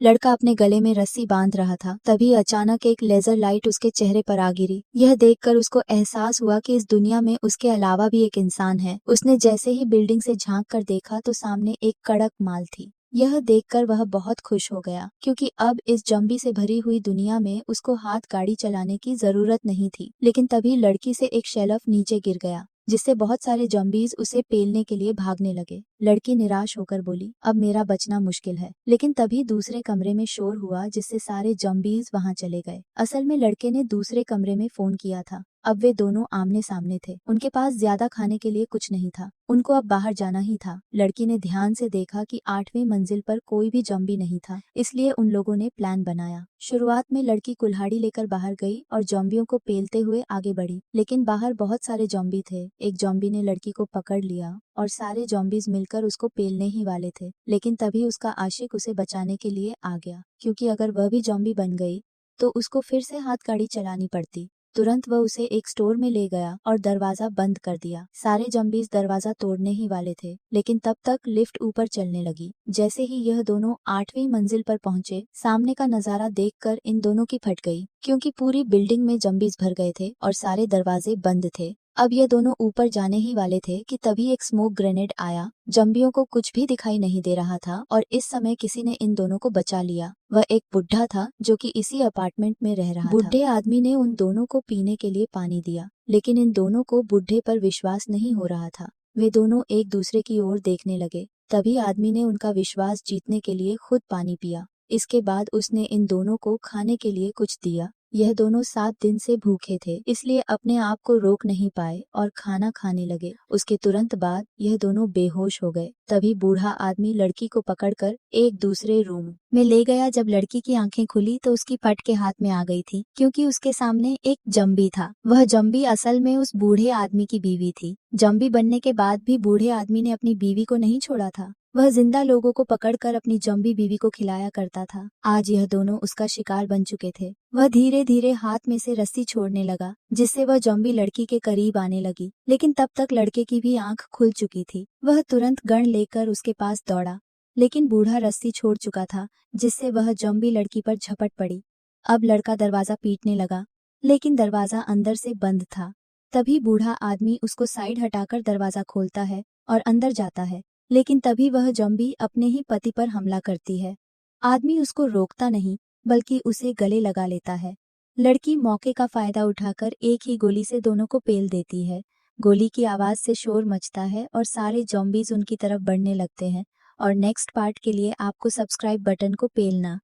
लड़का अपने गले में रस्सी बांध रहा था, तभी अचानक एक लेजर लाइट उसके चेहरे पर आ गिरी। यह देखकर उसको एहसास हुआ कि इस दुनिया में उसके अलावा भी एक इंसान है। उसने जैसे ही बिल्डिंग से झांक कर देखा तो सामने एक कड़क माल थी। यह देखकर वह बहुत खुश हो गया, क्योंकि अब इस जंबी से भरी हुई दुनिया में उसको हाथ गाड़ी चलाने की जरूरत नहीं थी। लेकिन तभी लड़की से एक शेल्फ नीचे गिर गया, जिससे बहुत सारे जॉम्बीज उसे पेलने के लिए भागने लगे। लड़की निराश होकर बोली, अब मेरा बचना मुश्किल है। लेकिन तभी दूसरे कमरे में शोर हुआ, जिससे सारे जॉम्बीज वहां चले गए। असल में लड़के ने दूसरे कमरे में फोन किया था। अब वे दोनों आमने सामने थे। उनके पास ज्यादा खाने के लिए कुछ नहीं था। उनको अब बाहर जाना ही था। लड़की ने ध्यान से देखा कि 8वीं मंजिल पर कोई भी जॉम्बी नहीं था, इसलिए उन लोगों ने प्लान बनाया। शुरुआत में लड़की कुल्हाड़ी लेकर बाहर गई और जॉम्बियों को पेलते हुए आगे बढ़ी, लेकिन बाहर बहुत सारे जॉम्बी थे। एक जॉम्बी ने लड़की को पकड़ लिया और सारे जॉम्बीज मिलकर उसको पेलने ही वाले थे। लेकिन तभी उसका आशिक उसे बचाने के लिए आ गया, क्योंकि अगर वह भी जॉम्बी बन गई तो उसको फिर से हाथ गाड़ी चलानी पड़ती। तुरंत वह उसे एक स्टोर में ले गया और दरवाजा बंद कर दिया। सारे जॉम्बीज दरवाजा तोड़ने ही वाले थे, लेकिन तब तक लिफ्ट ऊपर चलने लगी। जैसे ही यह दोनों 8वीं मंजिल पर पहुंचे, सामने का नजारा देखकर इन दोनों की फट गई, क्योंकि पूरी बिल्डिंग में जॉम्बीज भर गए थे और सारे दरवाजे बंद थे। अब ये दोनों ऊपर जाने ही वाले थे कि तभी एक स्मोक ग्रेनेड आया। जॉम्बियों को कुछ भी दिखाई नहीं दे रहा था और इस समय किसी ने इन दोनों को बचा लिया। वह एक बुढ़ा था जो कि इसी अपार्टमेंट में रह रहा था। बुढ़े आदमी ने उन दोनों को पीने के लिए पानी दिया, लेकिन इन दोनों को बुढ़े पर विश्वास नहीं हो रहा था। वे दोनों एक दूसरे की ओर देखने लगे। तभी आदमी ने उनका विश्वास जीतने के लिए खुद पानी पिया। इसके बाद उसने इन दोनों को खाने के लिए कुछ दिया। यह दोनों 7 दिन से भूखे थे, इसलिए अपने आप को रोक नहीं पाए और खाना खाने लगे। उसके तुरंत बाद यह दोनों बेहोश हो गए। तभी बूढ़ा आदमी लड़की को पकड़कर एक दूसरे रूम में ले गया। जब लड़की की आंखें खुली तो उसकी पट के हाथ में आ गई थी, क्योंकि उसके सामने एक जंबी था। वह जंबी असल में उस बूढ़े आदमी की बीवी थी। जंबी बनने के बाद भी बूढ़े आदमी ने अपनी बीवी को नहीं छोड़ा था। वह जिंदा लोगों को पकड़कर अपनी जंबी बीवी को खिलाया करता था। आज यह दोनों उसका शिकार बन चुके थे। वह धीरे धीरे हाथ में से रस्सी छोड़ने लगा, जिससे वह जंबी लड़की के करीब आने लगी। लेकिन तब तक लड़के की भी आंख खुल चुकी थी। वह तुरंत गन लेकर उसके पास दौड़ा, लेकिन बूढ़ा रस्सी छोड़ चुका था, जिससे वह जंबी लड़की पर झपट पड़ी। अब लड़का दरवाजा पीटने लगा, लेकिन दरवाजा अंदर से बंद था। तभी बूढ़ा आदमी उसको साइड हटाकर दरवाजा खोलता है और अंदर जाता है, लेकिन तभी वह जॉम्बी अपने ही पति पर हमला करती है। आदमी उसको रोकता नहीं, बल्कि उसे गले लगा लेता है। लड़की मौके का फायदा उठाकर एक ही गोली से दोनों को पेल देती है। गोली की आवाज से शोर मचता है और सारे जॉम्बीज उनकी तरफ बढ़ने लगते हैं। और नेक्स्ट पार्ट के लिए आपको सब्सक्राइब बटन को पेलना